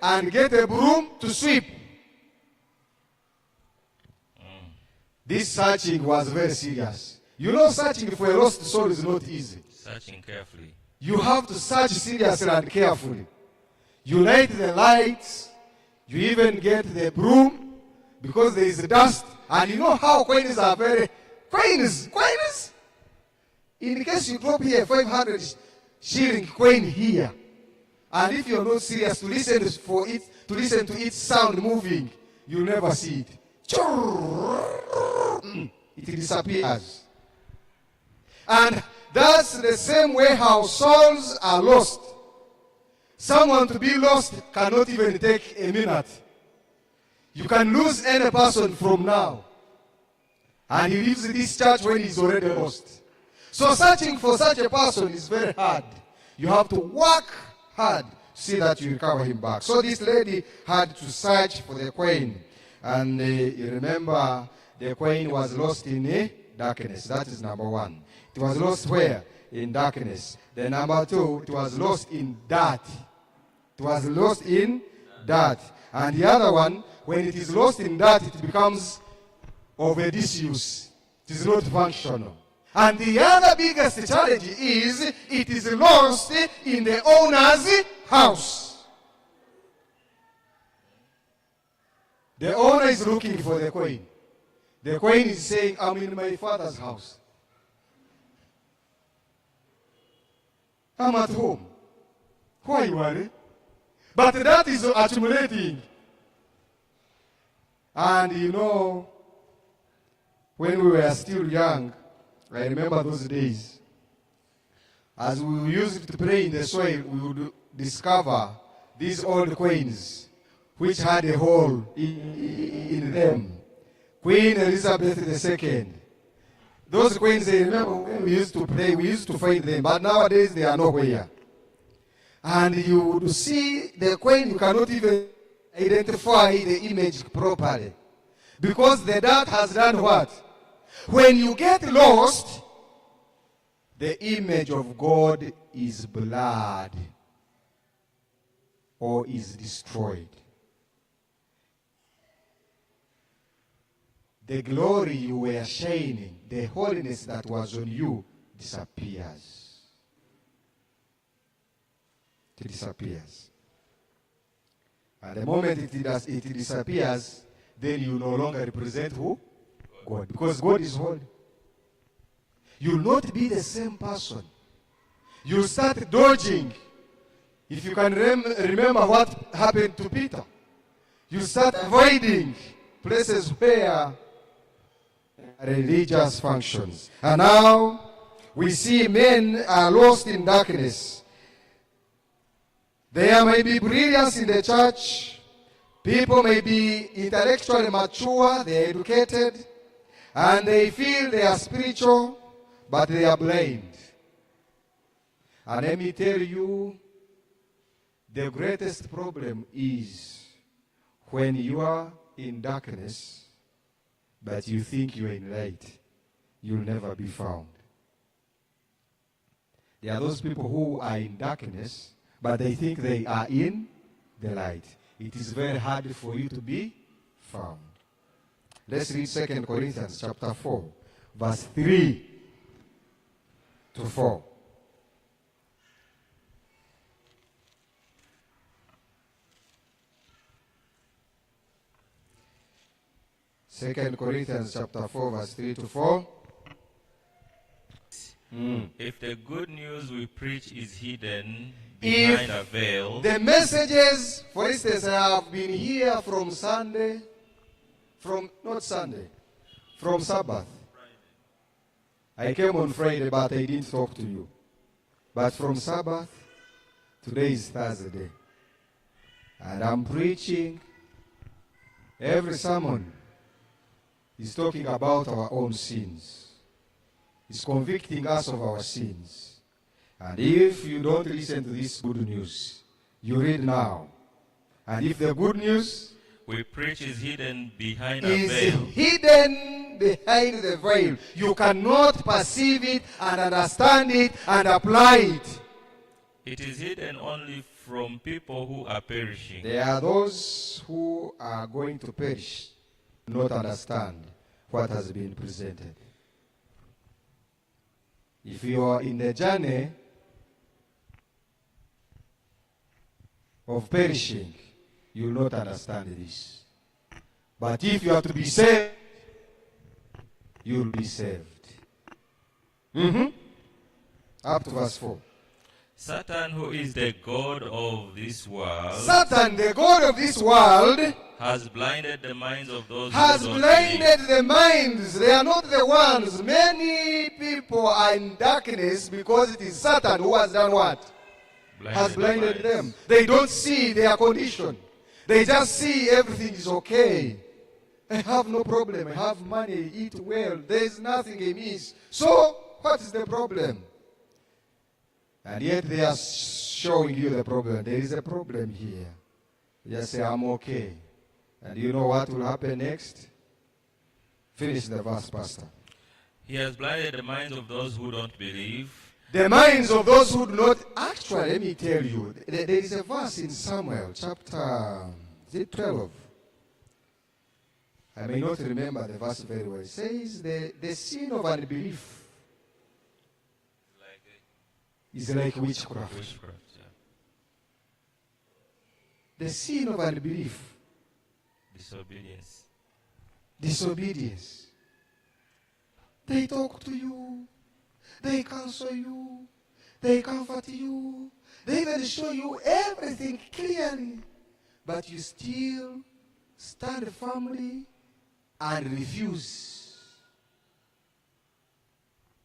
and get a broom to sweep. This searching was very serious. You know, searching for a lost soul is not easy. Searching carefully. You have to search seriously and carefully. You light the lights. You even get the broom because there is dust. And you know how coins are very... Coins! In case you drop here 500 shilling coin here, and if you're not serious to listen to its sound moving, you'll never see it. It disappears. And that's the same way how souls are lost. Someone to be lost cannot even take a minute. You can lose any person from now. And he leaves this church when he's already lost. So searching for such a person is very hard. You have to work hard to see that you recover him back. So this lady had to search for the coin. And you remember the coin was lost in darkness. That is number one. It was lost where? In darkness. Then number two, it was lost in dirt. It was lost in dirt. And the other one, when it is lost in dirt, it becomes of a disuse. It is not functional. And the other biggest challenge is it is lost in the owner's house. The owner is looking for the coin. The coin is saying, I'm in my father's house. I'm at home. Why worry? But that is accumulating. And you know, when we were still young, I remember those days. As we used to play in the soil, we would discover these old coins which had a hole in them. Queen Elizabeth II. Those coins, I remember when we used to play, we used to find them, but nowadays they are nowhere. And you would see the coin, you cannot even identify the image properly. Because the dirt has done what? When you get lost, the image of God is blurred or is destroyed. The glory you were shining, the holiness that was on you, disappears. It disappears. And the moment it disappears, then you no longer represent who? God. Because God is holy. You'll not be the same person. You'll start dodging. If you can remember what happened to Peter, you start avoiding places where religious functions. And now we see men are lost in darkness. There may be brilliance in the church. People may be intellectually mature, they are educated, and they feel they are spiritual, but they are blind. And let me tell you, the greatest problem is when you are in darkness, but you think you are in light, you'll never be found. There are those people who are in darkness, but they think they are in the light. It is very hard for you to be found. Let's read 2 Corinthians chapter 4, verse 3 to 4. Second Corinthians chapter 4, verse 3 to 4. If the good news we preach is hidden behind a veil. The messages, for instance, I have been here from from Sabbath. I came on Friday, but I didn't talk to you. But from Sabbath, today is Thursday. And I'm preaching. Every sermon is talking about our own sins. It's convicting us of our sins. And if you don't listen to this good news, you read now. And if the good news we preach is hidden behind a is veil. hidden behind the veil, you cannot perceive it and understand it and apply it. It is hidden only from people who are perishing. There are those who are going to perish, not understand what has been presented. If you are in the journey of perishing, you will not understand this. But if you are to be saved, you will be saved. Up to verse 4. Satan, who is the god of this world, Satan, the god of this world, has blinded the minds of those has who don't blinded the minds. They are not the ones. Many people are in darkness because it is Satan who has done what? Has blinded them. They don't see their condition. They just see everything is okay. I have no problem. I have money, eat well. There is nothing amiss. So, what is the problem? And yet they are showing you the problem. There is a problem here. You just say, I'm okay. And you know what will happen next? Finish the verse, Pastor. He has blinded the minds of those who don't believe. The minds of those who do not. Actually, let me tell you, there is a verse in Samuel, chapter 12. I may not remember the verse very well. It says, the sin of unbelief is like witchcraft. Yeah. The sin of unbelief, disobedience. They talk to you, they counsel you, they comfort you, they even show you everything clearly, but you still stand firmly and refuse.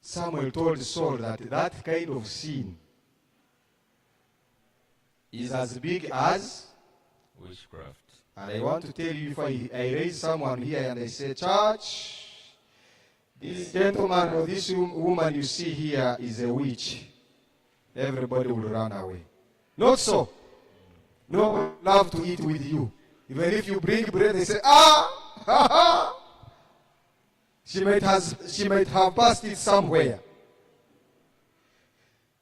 Samuel told Saul that kind of sin is as big as Witchcraft. And I want to tell you, if I raise someone here and I say, church, this gentleman or this woman you see here is a witch, everybody will run away. Not so. No one will love to eat with you. Even if you bring bread, they say, ha ha. She might have passed it somewhere.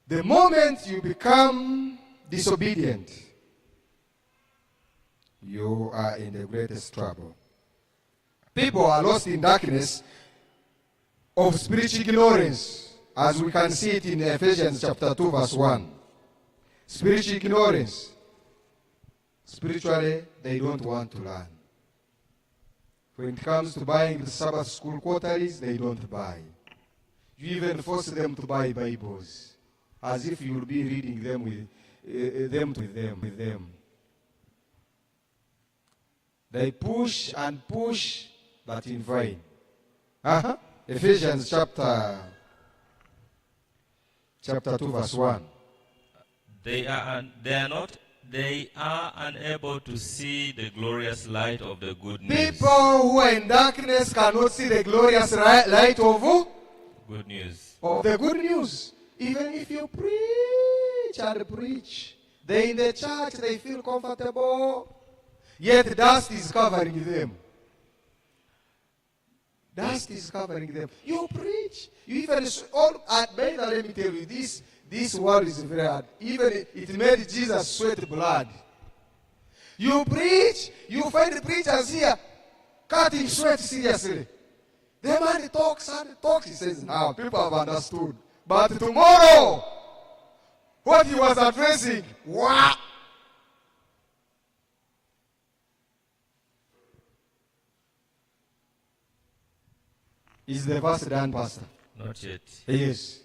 The moment you become disobedient, you are in the greatest trouble. People are lost in darkness of spiritual ignorance, as we can see it in Ephesians chapter 2, verse 1. Spiritual ignorance. Spiritually, they don't want to learn. When it comes to buying the Sabbath school quarterlies, they don't buy. You even force them to buy Bibles, as if you will be reading them with them. They push and push, but in vain. Ephesians chapter 2, verse 1. They are unable to see the glorious light of the good news. People who are in darkness cannot see the glorious light of who? Good news. Of the good news. Even if you preach and preach, they in the church, they feel comfortable. Yet dust is covering them. Dust is covering them. You preach. You even, let me tell you, this world is very hard. Even it made Jesus sweat blood. You preach, you find the preachers here cutting sweat seriously. The man talks and talks. He says, now people have understood. But tomorrow, what he was addressing, wow. Is the verse done, Pastor? Not yet. Yes.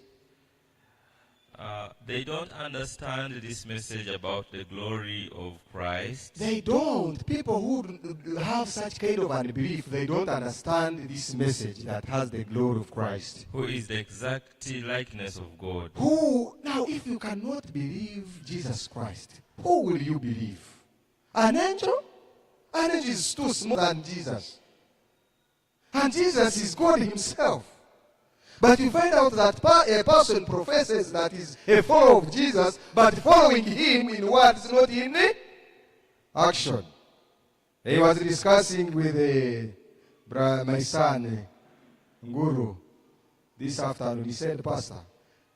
They don't understand this message about the glory of Christ. They don't. People who have such kind of unbelief, they don't understand this message that has the glory of Christ. Who is the exact likeness of God. Now, if you cannot believe Jesus Christ, who will you believe? An angel? An angel is too small than Jesus. And Jesus is God himself. But you find out that a person professes that is a follower of Jesus, but following him in words, not in action. He was discussing with my son, Nguru, this afternoon. He said, Pastor,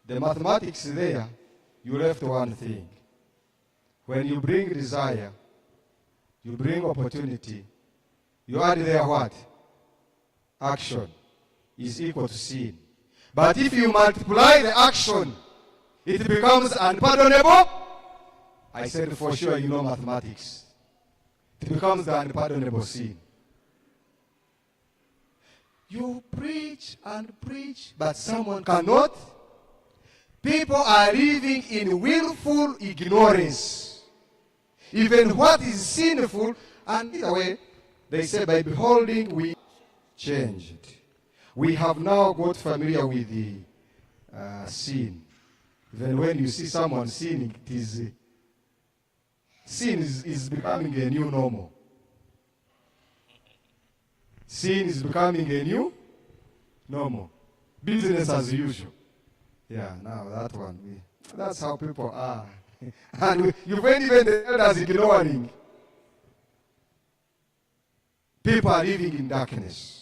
the mathematics there, you left one thing. When you bring desire, you bring opportunity, you add there what? Action is equal to sin. But if you multiply the action, it becomes unpardonable. I said for sure you know mathematics. It becomes the unpardonable sin. You preach and preach, but someone cannot. People are living in willful ignorance. Even what is sinful, and either way, they say by beholding we changed. We have now got familiar with the sin. Even when you see someone sinning, it is sin is becoming a new normal. Sin is becoming a new normal. Business as usual. Yeah, now that one. That's how people are. And you find even the elders ignoring. People are living in darkness.